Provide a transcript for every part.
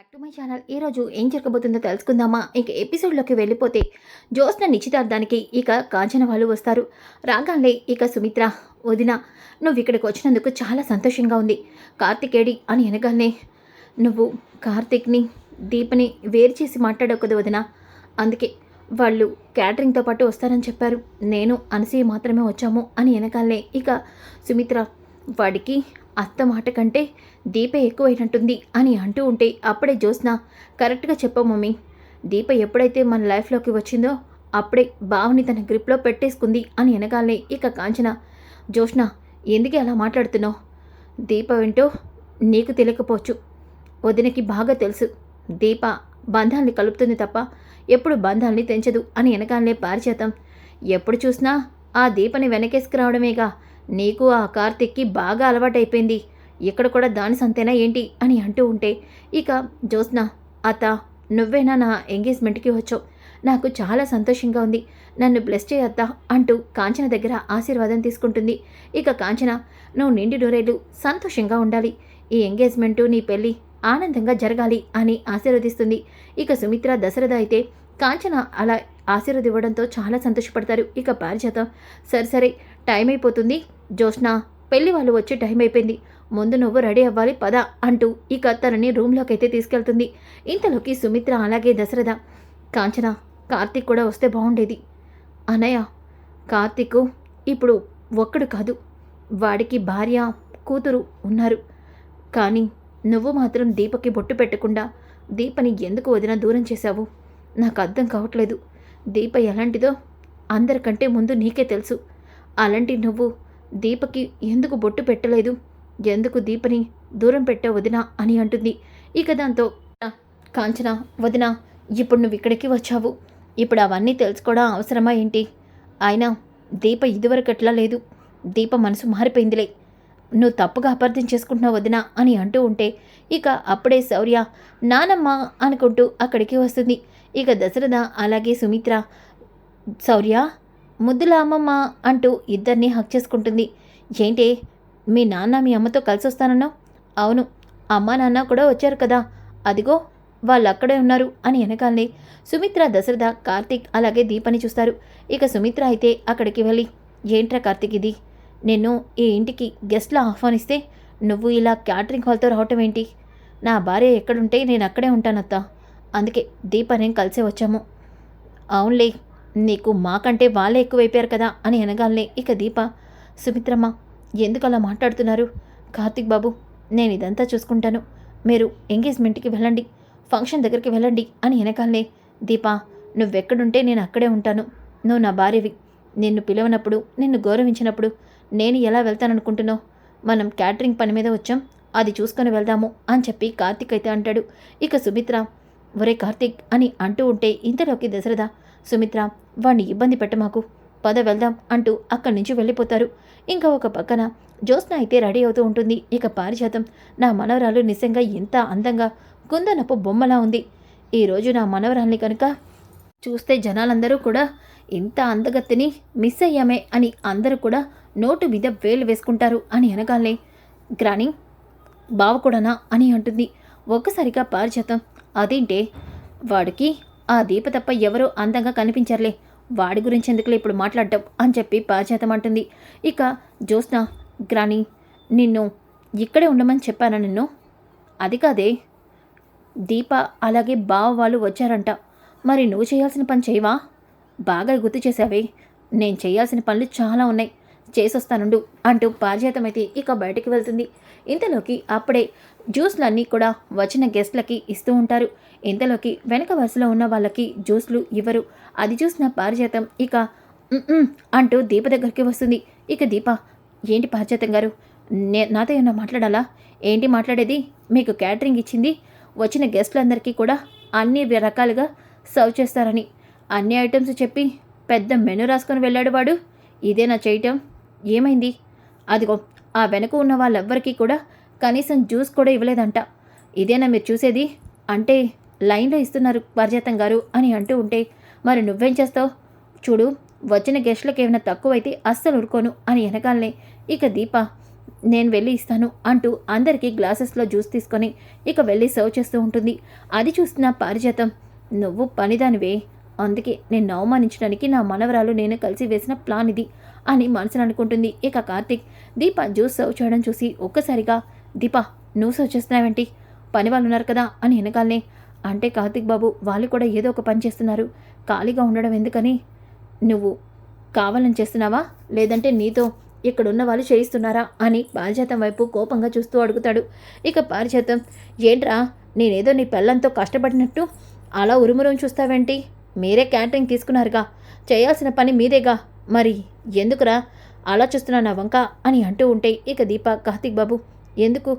Back to my channel. ఈరోజు ఏం జరగబోతుందో తెలుసుకుందామా? ఇక ఎపిసోడ్లోకి వెళ్ళిపోతే జ్యోత్స్న నిశ్చితార్థానికి ఇక కాంచన వాళ్ళు వస్తారు. రాగానే ఇక సుమిత్ర, వదిన నువ్వు ఇక్కడికి వచ్చినందుకు చాలా సంతోషంగా ఉంది. కార్తికేడి అని అనగానే, నువ్వు కార్తిక్ని దీపని వేరు చేసి మాట్లాడకూడదు వదిన, అందుకే వాళ్ళు క్యాటరింగ్తో పాటు వస్తారని చెప్పారు. నేను అనసూయ మాత్రమే వచ్చాము అని అనగానే ఇక సుమిత్ర, వాడికి అత్త మాట కంటే దీప ఎక్కువైనట్టుంది అని అంటూ ఉంటే అప్పుడే జ్యోత్స్న, కరెక్ట్గా చెప్పావు మమ్మీ, దీప ఎప్పుడైతే మన లైఫ్లోకి వచ్చిందో అప్పుడే బావని తన గ్రిప్లో పెట్టేసుకుంది అని అనగానే ఇక కాంచన, జ్యోత్స్న ఎందుకు అలా మాట్లాడుతున్నావు? దీప ఏంటో నీకు తెలియకపోవచ్చు, వదినకి బాగా తెలుసు. దీప బంధాల్ని కలుపుతుంది తప్ప ఎప్పుడు బంధాల్ని తెంచదు అని అనగానే పారిచేతం, ఎప్పుడు చూసినా ఆ దీపని వెనకేసుకురావడమేగా, నీకు ఆ కార్తిక్కి బాగా అలవాటైపోయింది, ఇక్కడ కూడా దాని సంతేనా ఏంటి అని అంటూ ఉంటే ఇక జ్యోత్స్న, అత్త నువ్వేనా నా ఎంగేజ్మెంట్కి వచ్చావు, నాకు చాలా సంతోషంగా ఉంది, నన్ను బ్లెస్ చేయొద్దా అంటూ కాంచన దగ్గర ఆశీర్వాదం తీసుకుంటుంది. ఇక కాంచన, నువ్వు నిండి నూరేళ్ళు సంతోషంగా ఉండాలి, ఈ ఎంగేజ్మెంటు నీ పెళ్ళి ఆనందంగా జరగాలి అని ఆశీర్వదిస్తుంది. ఇక సుమిత్ర, దశరథ అయితే కాంచన అలా ఆశీర్వదివ్వడంతో చాలా సంతోషపడతారు. ఇక పారిజాతం, సరే టైం అయిపోతుంది జ్యోత్స్న, పెళ్లి వాళ్ళు వచ్చే టైం అయిపోయింది, ముందు నువ్వు రెడీ అవ్వాలి పద అంటూ ఇక తనని రూమ్లోకి అయితే తీసుకెళ్తుంది. ఇంతలోకి సుమిత్ర అలాగే దశరథ, కాంచన కార్తీక్ కూడా వస్తే బాగుండేది అన్నయ్య, కార్తీక్ ఇప్పుడు ఒక్కడు కాదు, వాడికి భార్య కూతురు ఉన్నారు, కానీ నువ్వు మాత్రం దీపకి బొట్టు పెట్టకుండా దీపని ఎందుకు వదిన దూరం చేశావు? నాకు అర్థం కావట్లేదు. దీప ఎలాంటిదో అందరికంటే ముందు నీకే తెలుసు, అలాంటి నువ్వు దీపకి ఎందుకు బొట్టు పెట్టలేదు, ఎందుకు దీపని దూరం పెట్టావు వదిన అని అంటుంది. ఇక దాంతో కాంచన, వదిన ఇప్పుడు నువ్వు ఇక్కడికి వచ్చావు, ఇప్పుడు అవన్నీ తెలుసుకోవడం అవసరమా ఏంటి? అయినా దీప ఇదివరకట్లా లేదు, దీప మనసు మారిపోయిందిలే, నువ్వు తప్పుగా అపార్థం చేసుకుంటున్నావు వదిన అని అంటూ ఉంటే ఇక అప్పుడే శౌర్య, నానమ్మ అనుకుంటూ అక్కడికి వస్తుంది. ఇక దశరథ అలాగే సుమిత్ర, శౌర్య ముద్దుల అమ్మమ్మ అంటూ ఇద్దరిని హక్ చేసుకుంటుంది. ఏంటి మీ నాన్న మీ అమ్మతో కలిసి వస్తానన్నావు? అవును, అమ్మ నాన్న కూడా వచ్చారు కదా, అదిగో వాళ్ళు అక్కడే ఉన్నారు అని వెనకాలనే సుమిత్ర, దశరథ, కార్తీక్ అలాగే దీపని చూస్తారు. ఇక సుమిత్ర అయితే అక్కడికి వెళ్ళి, ఏంట్రా కార్తీక్ ఇది, నేను ఈ ఇంటికి గెస్ట్లా ఆహ్వానిస్తే నువ్వు ఇలా క్యాటరింగ్ హాల్తో రావటం ఏంటి? నా భార్య ఎక్కడుంటే నేను అక్కడే ఉంటానత్తా, అందుకే దీప నేను కలిసే వచ్చాము. అవునులే, నీకు మాకంటే వాళ్ళే ఎక్కువైపోయారు కదా అని అనగానే ఇక దీప, సుమిత్రమ్మ ఎందుకు అలా మాట్లాడుతున్నారు? కార్తీక్ బాబు, నేను ఇదంతా చూసుకుంటాను, మీరు ఎంగేజ్మెంట్కి వెళ్ళండి, ఫంక్షన్ దగ్గరికి వెళ్ళండి అని వెనకాలనే, దీప నువ్వెక్కడుంటే నేను అక్కడే ఉంటాను, నువ్వు నా భార్యవి, నిన్ను పిలవనప్పుడు నిన్ను గౌరవించినప్పుడు నేను ఎలా వెళ్తాననుకుంటున్నావు? మనం క్యాటరింగ్ పని మీద వచ్చాం, అది చూసుకొని వెళ్దాము అని చెప్పి కార్తీక్ అయితే అంటాడు. ఇక సుమిత్ర, ఒరే కార్తీక్ అని అంటూ ఉంటే ఇంతలోకి దశరథ, సుమిత్ర వాణ్ణి ఇబ్బంది పెట్టమాకు, పద వెళ్దాం అంటూ అక్కడి నుంచి వెళ్ళిపోతారు. ఇంకా ఒక పక్కన జ్యోత్స్న అయితే రెడీ అవుతూ ఉంటుంది. ఇక పారిజాతం, నా మనవరాలు నిజంగా ఎంత అందంగా కుందనపు బొమ్మలా ఉంది, ఈరోజు నా మనవరాల్ని కనుక చూస్తే జనాలందరూ కూడా ఇంత అందగత్తిని మిస్ అయ్యామే అని అందరూ కూడా నోటు మీద వేలు వేసుకుంటారు అని అనగానే, గ్రాని బావ కూడానా అని అంటుంది. ఒక్కసారిగా పారిజాతం, అదేంటే వాడికి ఆ దీప తప్ప ఎవరో అందంగా కనిపించర్లే, వాడి గురించి ఎందుకులే ఇప్పుడు మాట్లాడటం అని చెప్పి పారిజాతం అంటుంది. ఇక జ్యోత్స్న, గ్రాని నిన్ను ఇక్కడే ఉండమని చెప్పాను నిన్ను, అది కాదే, దీప అలాగే బావ వాళ్ళు వచ్చారంట, మరి నువ్వు చేయాల్సిన పని చేయవా? బాగా గుర్తు చేసావే, నేను చేయాల్సిన పనులు చాలా ఉన్నాయి, చేసొస్తానుండు అంటూ పారిజాతం అయితే ఇక బయటికి వెళ్తుంది. ఇంతలోకి అప్పుడే జ్యూస్లన్నీ కూడా వచ్చిన గెస్ట్లకి ఇస్తూ ఉంటారు. ఇంతలోకి వెనక వరుసలో ఉన్న వాళ్ళకి జ్యూస్లు ఇవ్వరు. అది చూసిన పారిజాతం ఇక అంటూ దీప దగ్గరికి వస్తుంది. ఇక దీప, ఏంటి పారిజాతం గారు, నాతో ఏమన్నా మాట్లాడాలా? ఏంటి మాట్లాడేది? మీకు క్యాటరింగ్ ఇచ్చింది వచ్చిన గెస్ట్లందరికీ కూడా అన్ని రకాలుగా సర్వ్ చేస్తారని అన్ని ఐటమ్స్ చెప్పి పెద్ద మెనూ రాసుకొని వెళ్ళాడు వాడు, ఇదేనా చేయటం? ఏమైంది? అదిగో ఆ వెనక ఉన్న వాళ్ళెవ్వరికీ కూడా కనీసం జ్యూస్ కూడా ఇవ్వలేదంట, ఇదేనా మీరు చూసేది? అంటే లైన్లో ఇస్తున్నారు పారిజాతం గారు అని అంటూ ఉంటే, మరి నువ్వేం చేస్తావు? చూడు, వచ్చిన గెస్ట్లకు ఏమైనా తక్కువైతే అస్సలు ఊరుకోను అని వెనకాలనే ఇక దీప, నేను వెళ్ళి ఇస్తాను అంటూ అందరికీ గ్లాసెస్లో జ్యూస్ తీసుకొని ఇక వెళ్ళి సర్వ్ చేస్తూ ఉంటుంది. అది చూస్తున్న పారిజాతం, నువ్వు పనిదానివే, అందుకే నేను అవమానించడానికి నా మనవరాలు నేను కలిసి వేసిన ప్లాన్ ఇది అని మనసును అనుకుంటుంది. ఇక కార్తీక్ దీప జ్యూస్ సర్వ్ చేయడం చూసి ఒక్కసారిగా, దీప నువ్వు సర్వ్ చేస్తున్నావేంటి, పని వాళ్ళు ఉన్నారు కదా అని వెనకాలనే, అంటే కార్తీక్ బాబు వాళ్ళు కూడా ఏదో ఒక పని చేస్తున్నారు, ఖాళీగా ఉండడం ఎందుకని, నువ్వు కావాలని చేస్తున్నావా లేదంటే నీతో ఇక్కడున్న వాళ్ళు చేయిస్తున్నారా అని పారిజాతం వైపు కోపంగా చూస్తూ అడుగుతాడు. ఇక పారిజాతం, ఏంట్రా నేనేదో నీ పెళ్ళంతో కష్టపడినట్టు అలా ఉరుమురం చూస్తావేంటి, మీరే క్యాటరింగ్ తీసుకున్నారుగా, చేయాల్సిన పని మీదేగా, మరి ఎందుకురా అలా చూస్తున్నా నా వంక అని అంటూ ఉంటే ఇక దీప, కార్తీక్ బాబు ఎందుకు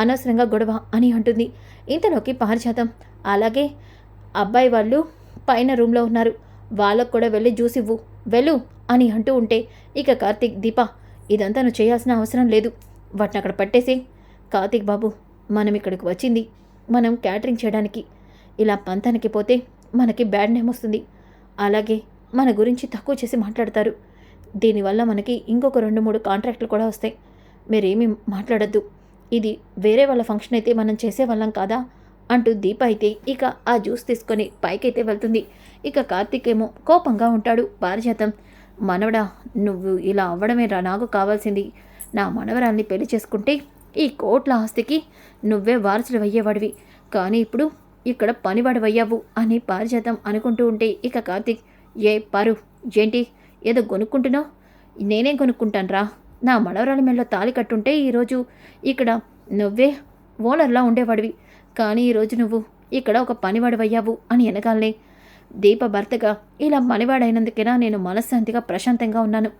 అనవసరంగా గొడవ అని అంటుంది. ఇంతలోకి పారిజాతం, అలాగే అబ్బాయి వాళ్ళు పైన రూమ్లో ఉన్నారు, వాళ్ళకు కూడా వెళ్ళి జ్యూస్ ఇవ్వు వెళ్ళు అని అంటూ ఉంటే ఇక కార్తీక్, దీప ఇదంతా నువ్వు చేయాల్సిన అవసరం లేదు, వాటిని అక్కడ పట్టేసి, కార్తీక్ బాబు మనం ఇక్కడికి వచ్చింది మనం క్యాటరింగ్ చేయడానికి, ఇలా పంతానికి పోతే మనకి బ్యాడ్ నేమ్ వస్తుంది, అలాగే మన గురించి తక్కువ చేసి మాట్లాడతారు, దీనివల్ల మనకి ఇంకొక 2-3 కాంట్రాక్ట్లు కూడా వస్తాయి, మీరేమీ మాట్లాడద్దు, ఇది వేరే వాళ్ళ ఫంక్షన్ అయితే మనం చేసేవాళ్ళం కాదా అంటూ దీప అయితే ఇక ఆ జ్యూస్ తీసుకొని పైకైతే వెళ్తుంది. ఇక కార్తీక్ ఏమో కోపంగా ఉంటాడు. పారిజాతం, మనవడా నువ్వు ఇలా అవ్వడమే రా నాకు కావాల్సింది, నా మనవరాల్ని పెళ్లి చేసుకుంటే ఈ కోట్ల ఆస్తికి నువ్వే వారసుడు అయ్యేవాడివి, కానీ ఇప్పుడు ఇక్కడ పనివాడివయ్యావు అని పారిజాతం అనుకుంటూ ఉంటే ఇక కార్తీక్, ఏ పారు ఏంటి ఏదో కొనుక్కుంటున్నావు, నేనేం కొనుక్కుంటాను రా, నా మనవరాలి మెడలో తాళి కట్టుంటే ఈరోజు ఇక్కడ నువ్వే ఓనర్లా ఉండేవాడివి, కానీ ఈరోజు నువ్వు ఇక్కడ ఒక పనివాడివయ్యావు అని వెనకాలనే, దీప భర్తగా ఇలా పనివాడైనందుకైనా నేను మనశ్శాంతిగా ప్రశాంతంగా ఉన్నాను,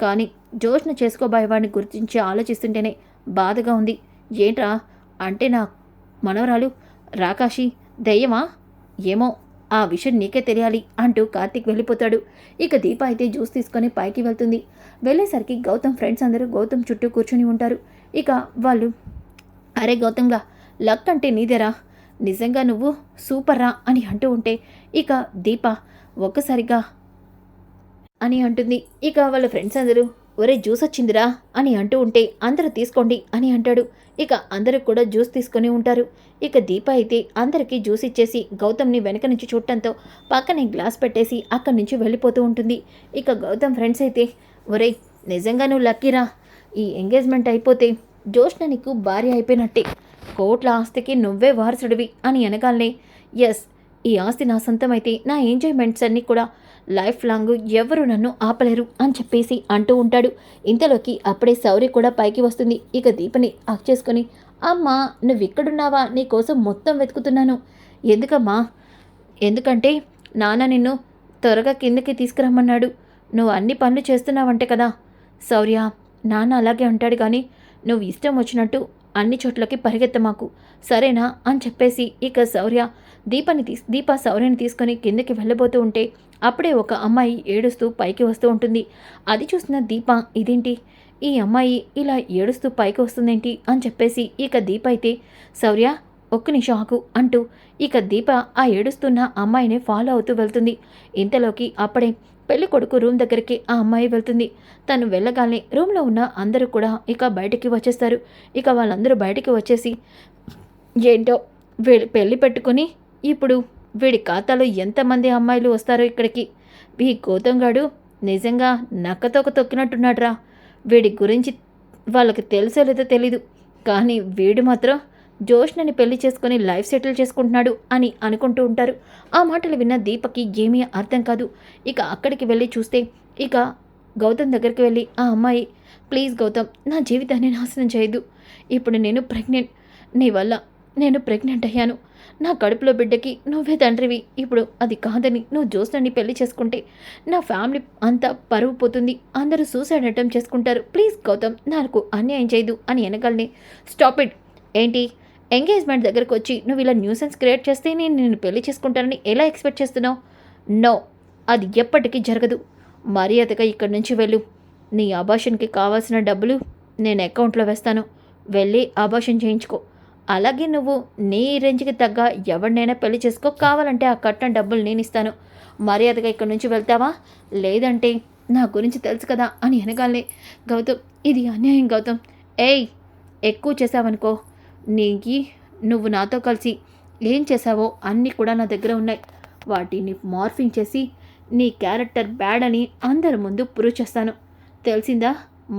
కానీ జోష్ను చేసుకోబోయేవాడిని గురించి ఆలోచిస్తుంటేనే బాధగా ఉంది, ఏంట్రా అంటే నా మనవరాలు రాకాషి దయ్యమా, ఏమో ఆ విషయం నీకే తెలియాలి అంటూ కార్తీక్ వెళ్ళిపోతాడు. ఇక దీప అయితే జ్యూస్ తీసుకొని పైకి వెళ్తుంది. వెళ్ళేసరికి గౌతమ్ ఫ్రెండ్స్ అందరూ గౌతమ్ చుట్టూ కూర్చుని ఉంటారు. ఇక వాళ్ళు, అరే గౌతమ్గా లక్ అంటే నీదేరా, నిజంగా నువ్వు సూపర్ రా అని అంటూ ఉంటే ఇక దీప ఒక్కసారిగా అని అంటుంది. ఇక వాళ్ళ ఫ్రెండ్స్ అందరూ, ఒరే జ్యూస్ వచ్చిందిరా అని అంటూ ఉంటే అందరూ తీసుకోండి అని అంటాడు. ఇక అందరూ కూడా జ్యూస్ తీసుకొని ఉంటారు. ఇక దీప అయితే అందరికీ జ్యూస్ ఇచ్చేసి గౌతమ్ని వెనక నుంచి చూడటంతో పక్కనే గ్లాస్ పెట్టేసి అక్కడి నుంచి వెళ్ళిపోతూ ఉంటుంది. ఇక గౌతమ్ ఫ్రెండ్స్ అయితే, ఒరే నిజంగా నువ్వు లక్కీరా, ఈ ఎంగేజ్మెంట్ అయిపోతే జోష్న నీకు భార్య అయిపోయినట్టే, కోట్ల ఆస్తికి నువ్వే వారసుడివి అని అనగానే, ఎస్ ఈ ఆస్తి నా సొంతమైతే నా ఎంజాయ్మెంట్స్ అన్నీ కూడా లైఫ్ లాంగ్ ఎవరు నన్ను ఆపలేరు అని చెప్పేసి అంటూ ఉంటాడు. ఇంతలోకి అప్పుడే శౌర్య కూడా పైకి వస్తుంది. ఇక దీపని హక్ చేసుకొని, అమ్మా నువ్వు ఇక్కడున్నావా, నీ కోసం మొత్తం వెతుకుతున్నాను, ఎందుకమ్మా, ఎందుకంటే నాన్న నిన్ను త్వరగా కిందకి తీసుకురమ్మన్నాడు, నువ్వు అన్ని పనులు చేస్తున్నావంటే కదా. శౌర్య, నాన్న అలాగే అంటాడు కానీ నువ్వు ఇష్టం వచ్చినట్టు అన్ని చోట్లకి పరిగెత్తమాకు సరేనా అని చెప్పేసి ఇక శౌర్య దీప శౌర్యని తీసుకొని కిందకి వెళ్ళబోతూ ఉంటే అప్పుడే ఒక అమ్మాయి ఏడుస్తూ పైకి వస్తూ ఉంటుంది. అది చూసిన దీప, ఇదేంటి ఈ అమ్మాయి ఇలా ఏడుస్తూ పైకి వస్తుందేంటి అని చెప్పేసి ఇక దీప అయితే, శౌర్య ఒక్క నిమిషం ఆకు అంటూ ఇక దీప ఆ ఏడుస్తున్న అమ్మాయిని ఫాలో అవుతూ వెళ్తుంది. ఇంతలోకి అప్పుడే పెళ్లి కొడుకు రూమ్ దగ్గరికి ఆ అమ్మాయి వెళ్తుంది. తను వెళ్ళగానే రూమ్లో ఉన్న అందరూ కూడా ఇక బయటికి వచ్చేస్తారు. ఇక వాళ్ళందరూ బయటికి వచ్చేసి, ఏంటో వీడి పెళ్లి పెట్టుకుని ఇప్పుడు వీడి ఖాతాలో ఎంతమంది అమ్మాయిలు వస్తారో ఇక్కడికి, ఈ గౌతంగాడు నిజంగా నక్కతోక తొక్కినట్టున్నాడురా, వీడి గురించి వాళ్ళకి తెలుసో లేదో తెలీదు, కానీ వీడు మాత్రం జోష్నని పెళ్లి చేసుకుని లైఫ్ సెటిల్ చేసుకుంటున్నాడు అని అనుకుంటూ ఉంటారు. ఆ మాటలు విన్న దీపకి ఏమీ అర్థం కాదు. ఇక అక్కడికి వెళ్ళి చూస్తే ఇక గౌతమ్ దగ్గరికి వెళ్ళి ఆ అమ్మాయి, ప్లీజ్ గౌతమ్ నా జీవితాన్ని నాశనం చేయదు, ఇప్పుడు నేను ప్రెగ్నెంట్, నీ వల్ల నేను ప్రెగ్నెంట్ అయ్యాను, నా కడుపులో బిడ్డకి నువ్వే తండ్రివి, ఇప్పుడు అది కాదని నువ్వు జోస్నని పెళ్లి చేసుకుంటే నా ఫ్యామిలీ అంతా పరువు పోతుంది, అందరూ సూసైడ్ అటెంప్ట్ చేసుకుంటారు, ప్లీజ్ గౌతమ్ నాకు అన్యాయం చేయదు అని వెనకాలని, స్టాప్ ఇట్, ఏంటి ఎంగేజ్మెంట్ దగ్గరకు వచ్చి నువ్వు ఇలా న్యూసెన్స్ క్రియేట్ చేస్తే నేను నిన్ను పెళ్లి చేసుకుంటానని ఎలా ఎక్స్పెక్ట్ చేస్తున్నావు, నో అది ఎప్పటికీ జరగదు, మర్యాదగా ఇక్కడి నుంచి వెళ్ళు, నీ అబార్షన్కి కావాల్సిన డబ్బులు నేను అకౌంట్లో వేస్తాను, వెళ్ళి అబార్షన్ చేయించుకో, అలాగే నువ్వు నీ రేంజ్కి తగ్గ ఎవరినైనా పెళ్లి చేసుకో, కావాలంటే ఆ కట్టిన డబ్బులు నేను ఇస్తాను, మర్యాదగా ఇక్కడి నుంచి వెళ్తావా లేదంటే నా గురించి తెలుసు కదా అని అనగానే, గౌతమ్ ఇది అన్యాయం గౌతమ్, ఏయ్ ఎక్కువ చేసావనుకో, నీకి నువ్వు నాతో కలిసి ఏం చేశావో అన్నీ కూడా నా దగ్గర ఉన్నాయి. వాటిని మార్ఫింగ్ చేసి నీ క్యారెక్టర్ బ్యాడ్ అని అందరి ముందు ప్రూవ్ చేస్తాను. తెలిసిందా?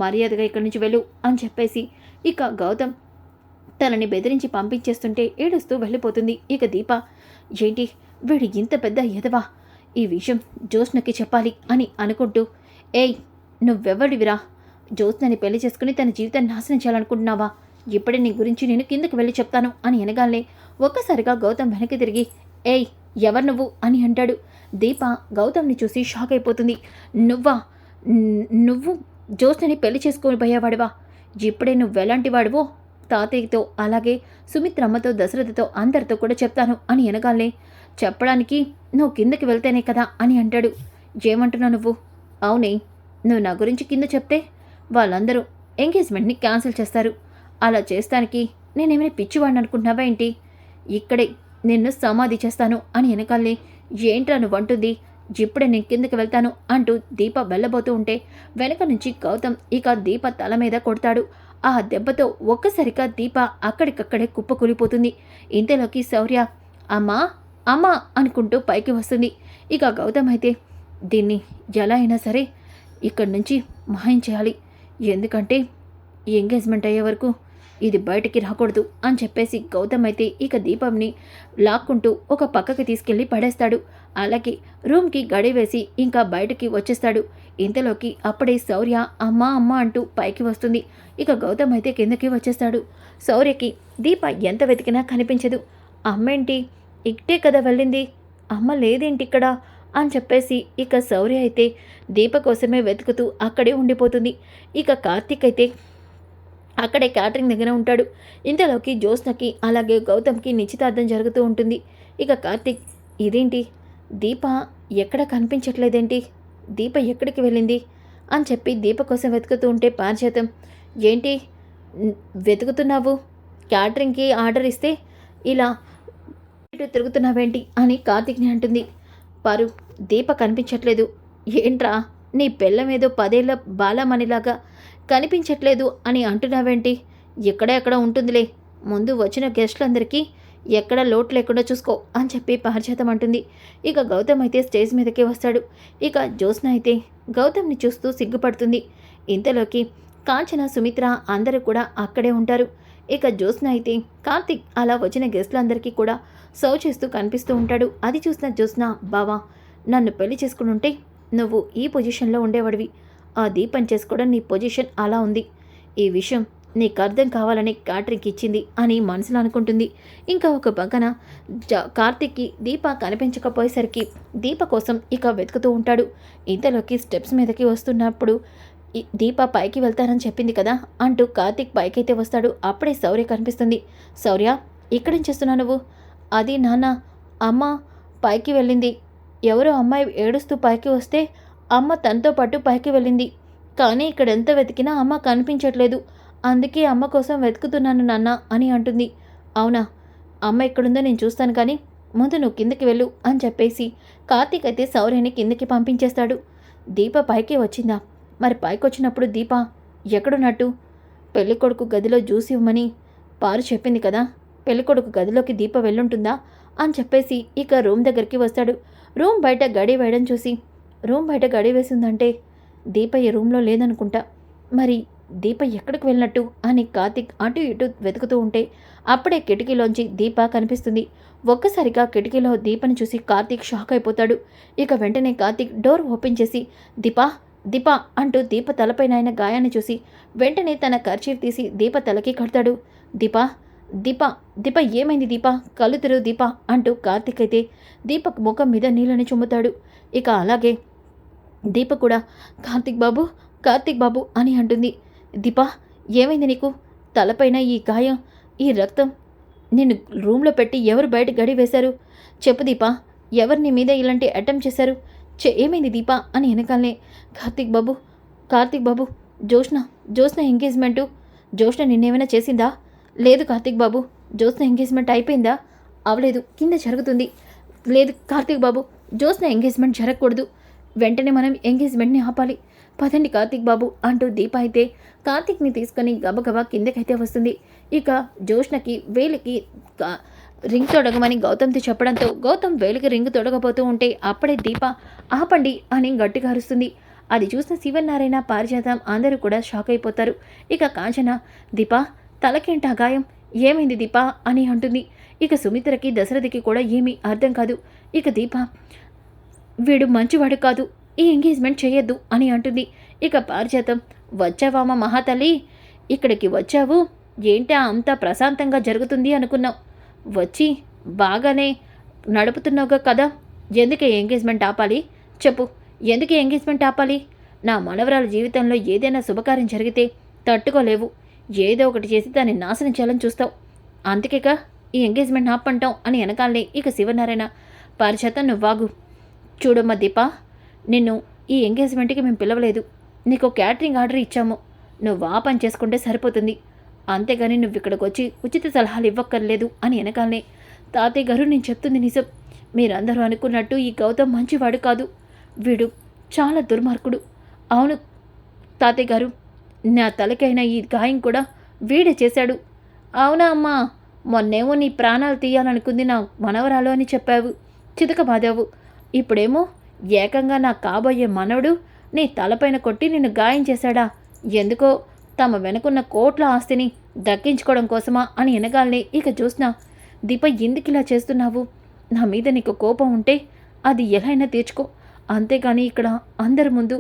మర్యాదగా ఇక్కడి నుంచి వెళ్ళు అని చెప్పేసి ఇక గౌతమ్ తనని బెదిరించి పంపించేస్తుంటే ఏడుస్తూ వెళ్ళిపోతుంది. ఇక దీప, ఏంటి వీడు ఇంత పెద్ద ఎదవా, ఈ విషయం జ్యోత్స్నకి చెప్పాలి అని అనుకుంటూ, ఏయ్ నువ్వెవడివిరా, జ్యోత్స్నని పెళ్లి చేసుకుని తన జీవితాన్ని నాశనం చేయాలనుకుంటున్నావా? ఇప్పుడే నీ గురించి నేను కిందకి వెళ్ళి చెప్తాను అని అనగానే ఒక్కసారిగా గౌతమ్ వెనక్కి తిరిగి, ఏయ్ ఎవరు నువ్వు అని అంటాడు. దీప గౌతమ్ని చూసి షాక్ అయిపోతుంది. నువ్వా? నువ్వు జ్యోత్స్నని పెళ్లి చేసుకొని పోయేవాడివా? ఇప్పుడే నువ్వెలాంటి వాడివో తాతయ్యతో, అలాగే సుమిత్రమ్మతో, దశరథతో అందరితో కూడా చెప్తాను అని అనగానే, చెప్పడానికి నువ్వు కిందకి వెళ్తేనే కదా అని అంటాడు. ఏమంటున్నావు నువ్వు? అవునే, నువ్వు నా గురించి కింద చెప్తే వాళ్ళందరూ ఎంగేజ్మెంట్ని క్యాన్సిల్ చేస్తారు. అలా చేస్తానికి నేనేమైనా పిచ్చివాడిని అనుకుంటున్నావా ఏంటి? ఇక్కడే నిన్ను సమాధి చేస్తాను అని వెనకాలే, ఏంట్రా నువ్వు అంటుంది, ఇప్పుడే నేను కిందకి వెళ్తాను అంటూ దీప వెళ్ళబోతూ ఉంటే వెనక నుంచి గౌతమ్ ఇక దీప తల మీద కొడతాడు. ఆ దెబ్బతో ఒక్కసారిగా దీప అక్కడికక్కడే కుప్పకూలిపోతుంది. ఇంతలోకి శౌర్య అమ్మా అమ్మా అనుకుంటూ పైకి వస్తుంది. ఇక గౌతమ్ అయితే, దీన్ని ఎలా అయినా సరే ఇక్కడి నుంచి మాయం చేయాలి, ఎందుకంటే ఎంగేజ్మెంట్ అయ్యే వరకు ఇది బయటికి రాకూడదు అని చెప్పేసి గౌతమ్ అయితే ఇక దీపంని లాక్కుంటూ ఒక పక్కకి తీసుకెళ్ళి పడేస్తాడు. అలాగే రూమ్కి గడి వేసి ఇంకా బయటికి వచ్చేస్తాడు. ఇంతలోకి అప్పుడే శౌర్య అమ్మా అమ్మ అంటూ పైకి వస్తుంది. ఇక గౌతమ్ అయితే కిందకి వచ్చేస్తాడు. శౌర్యకి దీప ఎంత వెతికినా కనిపించదు. అమ్మేంటి ఇట్టే కదా వెళ్ళింది, అమ్మ లేదేంటి ఇక్కడ అని చెప్పేసి ఇక శౌర్య అయితే దీప కోసమే వెతుకుతూ అక్కడే ఉండిపోతుంది. ఇక కార్తీక్ అయితే అక్కడే క్యాటరింగ్ దగ్గర ఉంటాడు. ఇంతలోకి జ్యోత్స్నకి అలాగే గౌతమ్కి నిశ్చితార్థం జరుగుతూ ఉంటుంది. ఇక కార్తీక్, ఇదేంటి దీప ఎక్కడ కనిపించట్లేదేంటి, దీప ఎక్కడికి వెళ్ళింది అని చెప్పి దీప కోసం వెతుకుతూ ఉంటే పారిజాతం, ఏంటి వెతుకుతున్నావు, క్యాటరింగ్కి ఆర్డర్ ఇస్తే ఇలా ఇటు తిరుగుతున్నావేంటి అని కార్తీక్ని అంటుంది. పారు, దీప కనిపించట్లేదు. ఏంట్రా నీ పెళ్ళమేదో 10 ఏళ్ల బాలమణిలాగా కనిపించట్లేదు అని అంటున్నావేంటి? ఎక్కడ ఉంటుందిలే, ముందు వచ్చిన గెస్టులందరికీ ఎక్కడ లోటు లేకుండా చూసుకో అని చెప్పి పారిజాతం అంటుంది. ఇక గౌతమ్ అయితే స్టేజ్ మీదకే వస్తాడు. ఇక జ్యోత్స్న అయితే గౌతమ్ని చూస్తూ సిగ్గుపడుతుంది. ఇంతలోకి కాంచన, సుమిత్ర అందరూ కూడా అక్కడే ఉంటారు. ఇక జ్యోత్స్న అయితే కార్తీక్ అలా వచ్చిన గెస్టులందరికీ కూడా సర్వ్ చేస్తూ కనిపిస్తూ ఉంటాడు. అది చూసిన జ్యోత్స్న, బావా నన్ను పెళ్లి చేసుకుని ఉంటే నువ్వు ఈ పొజిషన్లో ఉండేవాడివి, ఆ దీపం చేసుకోవడం నీ పొజిషన్ అలా ఉంది, ఈ విషయం నీకు అర్థం కావాలని క్యాటరింగ్కి ఇచ్చింది అని మనసులో అనుకుంటుంది. ఇంకా ఒక పక్కన కార్తీక్కి దీప కనిపించకపోయేసరికి దీప కోసం ఇక వెతుకుతూ ఉంటాడు. ఇంతలోకి స్టెప్స్ మీదకి వస్తున్నప్పుడు దీప పైకి వెళ్తానని చెప్పింది కదా అంటూ కార్తీక్ పైకైతే వస్తాడు. అప్పుడే శౌర్య కనిపిస్తుంది. శౌర్య, ఇక్కడేం చేస్తున్నావు నువ్వు? అది నాన్న, అమ్మ పైకి వెళ్ళింది, ఎవరో అమ్మాయి ఏడుస్తూ పైకి వస్తే అమ్మ తనతో పాటు పైకి వెళ్ళింది, కానీ ఇక్కడ ఎంత వెతికినా అమ్మ కనిపించట్లేదు, అందుకే అమ్మ కోసం వెతుకుతున్నాను నాన్న అని అంటుంది. అవునా, అమ్మ ఎక్కడుందో నేను చూస్తాను, కానీ ముందు నువ్వు కిందకి వెళ్ళు అని చెప్పేసి కార్తీక్ అయితే శౌర్యని కిందకి పంపించేస్తాడు. దీప పైకి వచ్చిందా? మరి పైకి వచ్చినప్పుడు దీప ఎక్కడున్నట్టు? పెళ్ళికొడుకు గదిలో జ్యూస్ ఇవ్వమని పారు చెప్పింది కదా, పెళ్ళికొడుకు గదిలోకి దీప వెళ్ళుంటుందా అని చెప్పేసి ఇక రూమ్ దగ్గరికి వస్తాడు. రూమ్ బయట గడి వేయడం చూసి, రూమ్ బయట గడి వేసిందంటే దీప ఈ రూమ్లో లేదనుకుంటా, మరి దీప ఎక్కడికి వెళ్ళినట్టు అని కార్తీక్ అటు ఇటు వెతుకుతూ ఉంటే అప్పుడే కిటికీలోంచి దీప కనిపిస్తుంది. ఒక్కసారిగా కిటికీలో దీపని చూసి కార్తీక్ షాక్ అయిపోతాడు. ఇక వెంటనే కార్తీక్ డోర్ ఓపెన్ చేసి దీపా దీప అంటూ దీప తలపైన అయిన గాయాన్ని చూసి వెంటనే తన కర్చీఫ్ తీసి దీప తలకి కడతాడు. దీప దీప దీప ఏమైంది దీప, కళ్ళు తెరువు దీప అంటూ కార్తీక్ అయితే దీపక్ ముఖం మీద నీళ్ళని చుమ్ముతాడు. ఇక అలాగే దీప కూడా కార్తీక్ బాబు అని అంటుంది. దీప ఏమైంది నీకు, తలపైన ఈ గాయం, ఈ రక్తం, నిన్ను రూమ్లో పెట్టి ఎవరు బయట గడి వేశారు, చెప్పు దీప, ఎవరు నీ మీద ఇలాంటి అటెంప్ట్ చేశారు, ఏమైంది దీప అని వెనకాలనే కార్తీక్ బాబు జ్యోత్స్న ఎంగేజ్మెంటు, జ్యోత్స్న నిన్నేమైనా చేసిందా? లేదు కార్తీక్ బాబు, జ్యోత్స్న ఎంగేజ్మెంట్ అయిపోయిందా? అవలేదు, కింద జరుగుతుంది. లేదు కార్తీక్ బాబు, జ్యోత్స్న ఎంగేజ్మెంట్ జరగకూడదు, వెంటనే మనం ఎంగేజ్మెంట్ని ఆపాలి, పదండి కార్తీక్ బాబు అంటూ దీప అయితే కార్తీక్ని తీసుకొని గబగబా కిందకైతే వస్తుంది. ఇక జోష్నకి వేలికి రింగ్ తొడగమని గౌతమ్తో చెప్పడంతో గౌతమ్ వేలికి రింగ్ తొడగబోతూ ఉంటే అప్పుడే దీప ఆపండి అని గట్టిగా అరుస్తుంది. అది చూసిన శివనారాయణ, పారిజాతం అందరూ కూడా షాక్ అయిపోతారు. ఇక కాంచన, దీప తలకేంటా గాయం, ఏమైంది దీప అని అంటుంది. ఇక సుమిత్రకి దశరథకి కూడా ఏమీ అర్థం కాదు. ఇక దీప, వీడు మంచివాడు కాదు, ఈ ఎంగేజ్మెంట్ చేయొద్దు అని అంటుంది. ఇక పారిజాతం, వచ్చావామా మహాతల్లి, ఇక్కడికి వచ్చావు, ఏంటా అంతా ప్రశాంతంగా జరుగుతుంది అనుకున్నావు, వచ్చి బాగానే నడుపుతున్నావుగా కదా, ఎందుకు ఎంగేజ్మెంట్ ఆపాలి చెప్పు, ఎందుకు ఎంగేజ్మెంట్ ఆపాలి? నా మనవరాల జీవితంలో ఏదైనా శుభకార్యం జరిగితే తట్టుకోలేవు, ఏదో ఒకటి చేసి దాన్ని నాశనం చేయాలని చూస్తావు, అందుకేక ఈ ఎంగేజ్మెంట్ ఆపంటాం అని వెనకాలనే ఇక శివనారాయణ, పారిజాతం నువ్వాగు, చూడమ్మా దీప, నిన్ను ఈ ఎంగేజ్మెంట్కి మేము పిలవలేదు, నీకు క్యాటరింగ్ ఆర్డర్ ఇచ్చాము, నువ్వు ఆ పని చేసుకుంటే సరిపోతుంది, అంతేగాని నువ్వు ఇక్కడికి వచ్చి ఉచిత సలహాలు ఇవ్వక్కర్లేదు అని వెనకాలనే, తాతయ్య గారు నేను చెప్తుంది నిజం, మీరందరూ అనుకున్నట్టు ఈ గౌతమ్ మంచివాడు కాదు, వీడు చాలా దుర్మార్గుడు. అవును తాతయ్య గారు, నా తలకైన ఈ గాయం కూడా వీడే చేశాడు. అవునా అమ్మా, మొన్నేమో నీ ప్రాణాలు తీయాలనుకుంది నా మనవరాలు అని చెప్పావు, చితకబాదావు, ఇప్పుడేమో ఏకంగా నా కాబోయే మనవడు నీ తలపైన కొట్టి నిన్ను గాయం చేశాడా, ఎందుకో తమ వెనుకున్న కోట్ల ఆస్తిని దక్కించుకోవడం కోసమా అని వెనగాలని ఇక చూసినా, దీప ఎందుకు ఇలా చేస్తున్నావు, నా మీద నీకు కోపం ఉంటే అది ఎలా అయినా తీర్చుకో, అంతేగాని ఇక్కడ అందరి ముందు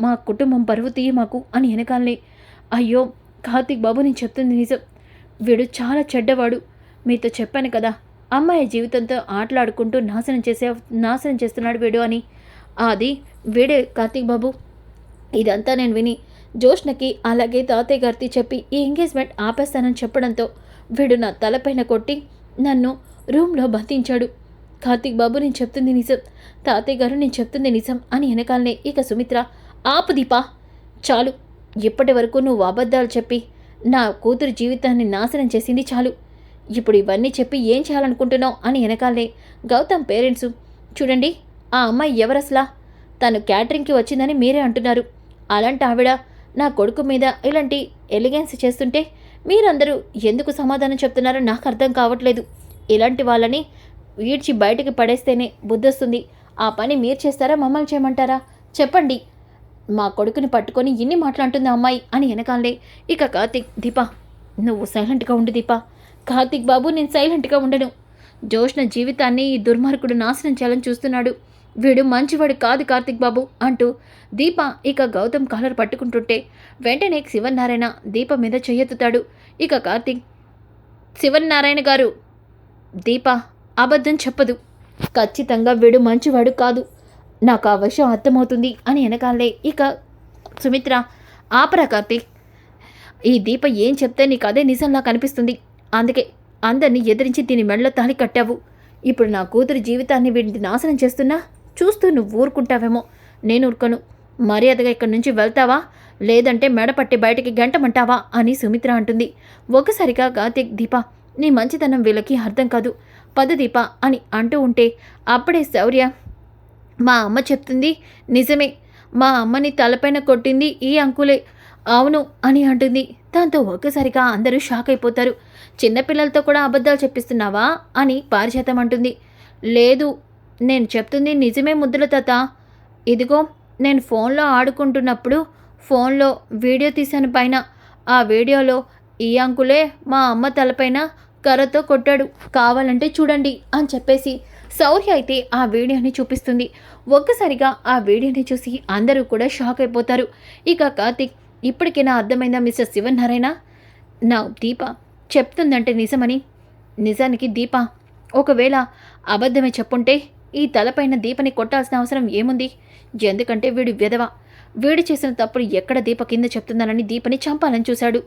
మా కుటుంబం పరువు తీయ మాకు అని వెనకాలనే, అయ్యో కార్తీక్ బాబు నేను చెప్తుంది నిజం, వీడు చాలా చెడ్డవాడు, మీతో చెప్పాను కదా అమ్మాయి జీవితంతో ఆటలాడుకుంటూ నాశనం చేస్తున్నాడు వీడు అని, అది వీడే కార్తీక్ బాబు. ఇదంతా నేను విని జోష్నకి అలాగే తాతయ్య గారికి చెప్పి ఈ ఎంగేజ్మెంట్ ఆపేస్తానని చెప్పడంతో వీడు నా తలపైన కొట్టి నన్ను రూమ్లో బంధించాడు. కార్తీక్ బాబు నేను చెప్తుంది నిజం, తాతయ్య గారు నేను చెప్తుంది నిజం అని వెనకాలనే ఇక సుమిత్ర, ఆపు దీపా, చాలు, ఇప్పటి వరకు నువ్వు అబద్ధాలు చెప్పి నా కూతురు జీవితాన్ని నాశనం చేసింది చాలు, ఇప్పుడు ఇవన్నీ చెప్పి ఏం చేయాలనుకుంటున్నావు అని వెనకాలనే గౌతమ్ పేరెంట్స్, చూడండి ఆ అమ్మాయి ఎవరసలా, తను క్యాటరింగ్కి వచ్చిందని మీరే అంటున్నారు, అలాంటి ఆవిడ నా కొడుకు మీద ఇలాంటి ఎలిగెన్స్ చేస్తుంటే మీరందరూ ఎందుకు సమాధానం చెప్తున్నారో నాకు అర్థం కావట్లేదు, ఇలాంటి వాళ్ళని ఈడ్చి బయటికి పడేస్తేనే బుద్ధొస్తుంది, ఆ పని మీరు చేస్తారా మమ్మల్ని చేయమంటారా చెప్పండి, మా కొడుకుని పట్టుకొని ఇన్ని మాట్లాడుతుంది అమ్మాయి అని వెనకాలే ఇక కార్తీక్, దీప నువ్వు సైలెంట్గా ఉండు దీప, కార్తీక్ బాబు నేను సైలెంట్గా ఉండను, జోష్న జీవితాన్ని ఈ దుర్మార్గుడు నాశనం చేయాలని చూస్తున్నాడు, వీడు మంచివాడు కాదు కార్తీక్ బాబు అంటూ దీప ఇక గౌతమ్ కాలర్ పట్టుకుంటుంటే వెంటనే శివనారాయణ దీప మీద చెయ్యెత్తుతాడు. ఇక కార్తీక్, శివనారాయణ గారు, దీప అబద్ధం చెప్పదు, ఖచ్చితంగా వీడు మంచివాడు కాదు, నాకు ఆ విషయం అర్థమవుతుంది అని వెనకాలే ఇక సుమిత్ర, ఆపరా కార్తీక్, ఈ దీప ఏం చెప్తే నీకు అదే నిజంలా కనిపిస్తుంది, అందుకే అందరినీ ఎదిరించి దీని మెడలో తాళి కట్టావు, ఇప్పుడు నా కూతురు జీవితాన్ని వీడిని నాశనం చేస్తున్నా చూస్తూ నువ్వు ఊరుకుంటావేమో, నేను ఊరుకోను, మర్యాదగా ఇక్కడి నుంచి వెళ్తావా లేదంటే మెడపట్టి బయటికి గంటమంటావా అని సుమిత్ర అంటుంది. ఒకసారిగా కార్తీక్, దీప నీ మంచితనం వీళ్ళకి అర్థం కాదు, పద దీప అని అంటూ ఉంటే అప్పుడే శౌర్య, మా అమ్మ చెప్తుంది నిజమే, మా అమ్మని తలపైన కొట్టింది ఈ అంకులే, అవును అని అంటుంది. దాంతో ఒక్కసారిగా అందరూ షాక్ అయిపోతారు. చిన్నపిల్లలతో కూడా అబద్ధాలు చెప్పిస్తున్నావా అని పారిజాతం అంటుంది. లేదు, నేను చెప్తుంది నిజమే ముద్దుల తాత, ఇదిగో నేను ఫోన్లో ఆడుకుంటున్నప్పుడు ఫోన్లో వీడియో తీశాను పైన, ఆ వీడియోలో ఈ అంకులే మా అమ్మ తలపైన కర్రతో కొట్టాడు, కావాలంటే చూడండి అని చెప్పేసి శౌర్య అయితే ఆ వీడియోని చూపిస్తుంది. ఒక్కసారిగా ఆ వీడియోని చూసి అందరూ కూడా షాక్ అయిపోతారు. ఇక కార్తీక్, ఇప్పటికైనా అర్థమైందా మిస్టర్ శివనారాయణ, నా దీప చెప్తుందంటే నిజమని? నిజానికి దీప ఒకవేళ అబద్ధమే చెప్పుంటే ఈ తలపైన దీపని కొట్టాల్సిన అవసరం ఏముంది, ఎందుకంటే వీడు విధవ, వీడు చేసిన తప్పుడు ఎక్కడ దీప కింద చెప్తుందనని దీపని చంపాలని చూశాడు.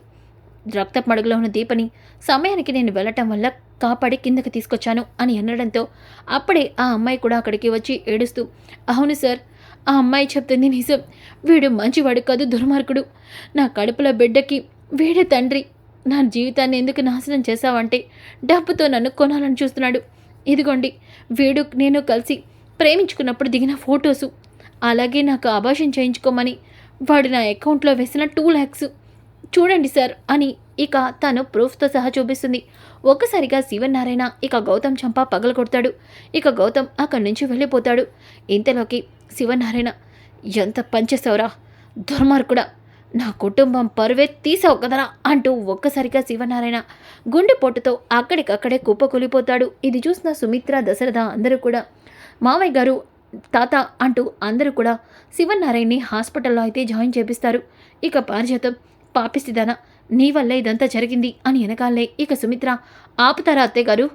రక్తపు మడుగులో ఉన్న దీపని సమయానికి నేను వెళ్ళటం వల్ల కాపాడి కిందకి తీసుకొచ్చాను అని అనడంతో అప్పుడే ఆ అమ్మాయి కూడా అక్కడికి వచ్చి ఏడుస్తూ, అవును సార్, ఆ అమ్మాయి చెప్తుంది నిజం, వీడు మంచివాడు కాదు, దుర్మార్గుడు, నా కడుపులో బిడ్డకి వీడే తండ్రి, నా జీవితాన్ని ఎందుకు నాశనం చేశావంటే డబ్బుతో నన్ను కొనాలని చూస్తున్నాడు, ఇదిగోండి వీడు నేను కలిసి ప్రేమించుకున్నప్పుడు దిగిన ఫొటోసు, అలాగే నాకు అబార్షన్ చేయించుకోమని వాడు నా అకౌంట్లో వేసిన 2 lakhs చూడండి సార్ అని ఇక తను ప్రూఫ్తో సహా చూపిస్తుంది. ఒక్కసారిగా శివనారాయణ ఇక గౌతమ్ చంప పగలగొడతాడు. ఇక గౌతమ్ అక్కడి నుంచి వెళ్ళిపోతాడు. ఇంతలోకి శివనారాయణ, ఎంత పనిచేసావురా దుర్మార్గుడా, నా కుటుంబం పరువే తీసావు కదరా అంటూ ఒక్కసారిగా శివనారాయణ గుండెపోటుతో అక్కడికక్కడే కుప్పకూలిపోతాడు. ఇది చూసిన సుమిత్ర, దశరథ అందరూ కూడా మావయ్య గారు, తాత అంటూ అందరూ కూడా శివనారాయణని హాస్పిటల్లో అయితే జాయిన్ చేపిస్తారు. ఇక పారిజాతం, పాపిstiదానా నీ వల్లే ఇదంతా జరిగింది అని వెనకాలే ఇక సుమిత్ర, ఆపుతారా అత్తయ్య గారు,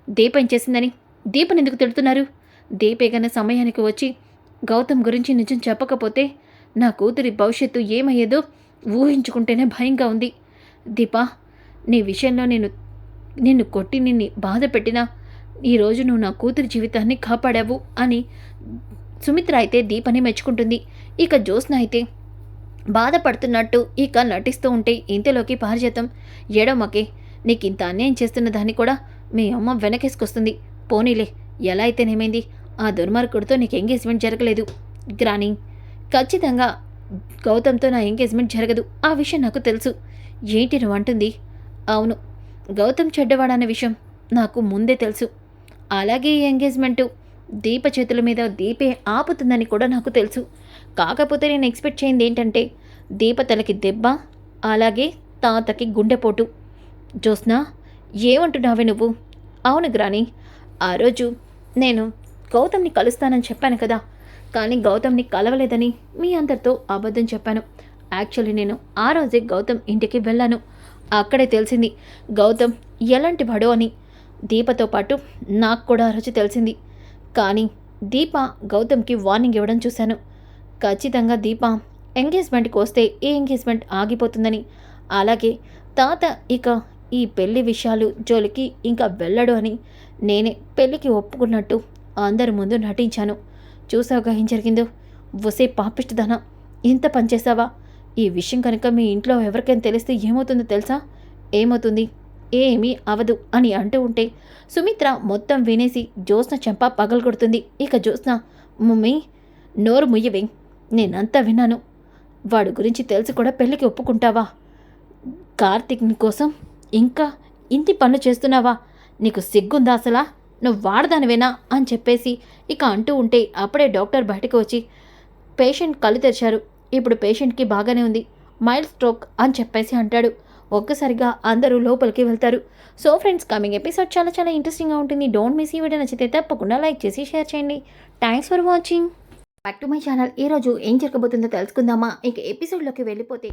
దీపం చేసిందని దీపని ఎందుకు తిడుతున్నారు? దీపేగన సమయానికి వచ్చి గౌతమ్ గురించి నిజం చెప్పకపోతే నా కూతురి భవిష్యత్తు ఏమయ్యేదో ఊహించుకుంటేనే భయంగా ఉంది. దీపా, నీ విషయంలో నిన్ను కొట్టి నిన్ను బాధ పెట్టినా ఈరోజు నువ్వు నా కూతురి జీవితాన్ని కాపాడావు అని సుమిత్ర అయితే దీపని మెచ్చుకుంటుంది. ఇక జ్యోత్స్న అయితే బాధపడుతున్నట్టు ఇక నటిస్తూ ఉంటే ఇంతలోకి పారిజాతం, ఏడమ్మకే, నీకు ఇంత అన్యాయం చేస్తున్న దాన్ని కూడా మీ అమ్మ వెనకేసుకొస్తుంది. పోనీలే, ఎలా అయితేనేమైంది, ఆ దుర్మార్గుడితో నీకు ఎంగేజ్మెంట్ జరగలేదు. గ్రాని, ఖచ్చితంగా గౌతమ్తో నా ఎంగేజ్మెంట్ జరగదు, ఆ విషయం నాకు తెలుసు. ఏంటి నువ్వు అంటుంది? అవును, గౌతమ్ చెడ్డవాడన్న విషయం నాకు ముందే తెలుసు. అలాగే ఈ ఎంగేజ్మెంటు దీప చేతుల మీద దీపే ఆపుతుందని కూడా నాకు తెలుసు. కాకపోతే నేను ఎక్స్పెక్ట్ చేయింది ఏంటంటే దీప తలకి దెబ్బ, అలాగే తాతకి గుండెపోటు. జ్యోత్స్న, ఏమంటున్నావే నువ్వు? అవును గ్రాని, ఆ రోజు నేను గౌతమ్ని కలుస్తానని చెప్పాను కదా, కానీ గౌతమ్ని కలవలేదని మీ అందరితో అబద్ధం చెప్పాను. యాక్చువల్లీ నేను ఆ రోజే గౌతమ్ ఇంటికి వెళ్ళాను. అక్కడే తెలిసింది గౌతమ్ ఎలాంటి వాడో అని. దీపతో పాటు నాకు కూడా ఆ రోజు తెలిసింది. కానీ దీప గౌతమ్కి వార్నింగ్ ఇవ్వడం చూశాను. ఖచ్చితంగా దీప ఎంగేజ్మెంట్కి వస్తే ఈ ఎంగేజ్మెంట్ ఆగిపోతుందని, అలాగే తాత ఇక ఈ పెళ్లి విషయాలు జోలికి ఇంకా వెళ్ళడు అని నేనే పెళ్ళికి ఒప్పుకున్నట్టు అందరి ముందు నటించాను. చూసావుగా ఏం జరిగిందో? వసే పాపిష్టిదానా, ఇంత పనిచేసావా? ఈ విషయం కనుక మీ ఇంట్లో ఎవరికైనా తెలిస్తే ఏమవుతుందో తెలుసా? ఏమవుతుంది? ఏమీ అవదు అని అంటూ ఉంటే సుమిత్ర మొత్తం వినేసి జ్యోత్స్న చెంప పగలగొడుతుంది. ఇక జ్యోత్స్న, మమ్మీ నోరు ముయ్యవే, నేనంతా విన్నాను. వాడు గురించి తెలిసి కూడా పెళ్ళికి ఒప్పుకుంటావా? కార్తీక్ని కోసం ఇంకా ఇంటి పనులు చేస్తున్నావా? నీకు సిగ్గుందా అసలా? నువ్వు వాడదానివేనా అని చెప్పేసి ఇక అంటూ ఉంటే అప్పుడే డాక్టర్ బయటకు వచ్చి, పేషెంట్ కళ్ళు తెరిచారు, ఇప్పుడు పేషెంట్కి బాగానే ఉంది, మైల్డ్ స్ట్రోక్ అని చెప్పేసి అంటాడు. ఒక్కసారిగా అందరూ లోపలికి వెళ్తారు. సో ఫ్రెండ్స్, కమింగ్ ఎపిసోడ్ చాలా చాలా ఇంట్రెస్టింగ్గా ఉంటుంది. డోంట్ మిస్ ఈ వీడియో. నచ్చితే తప్పకుండా లైక్ చేసి షేర్ చేయండి. Thanks for watching. Back to my channel. ఈరోజు ఏం జరగబోతుందో తెలుసుకుందామా? ఇక ఎపిసోడ్లోకి వెళ్ళిపోతే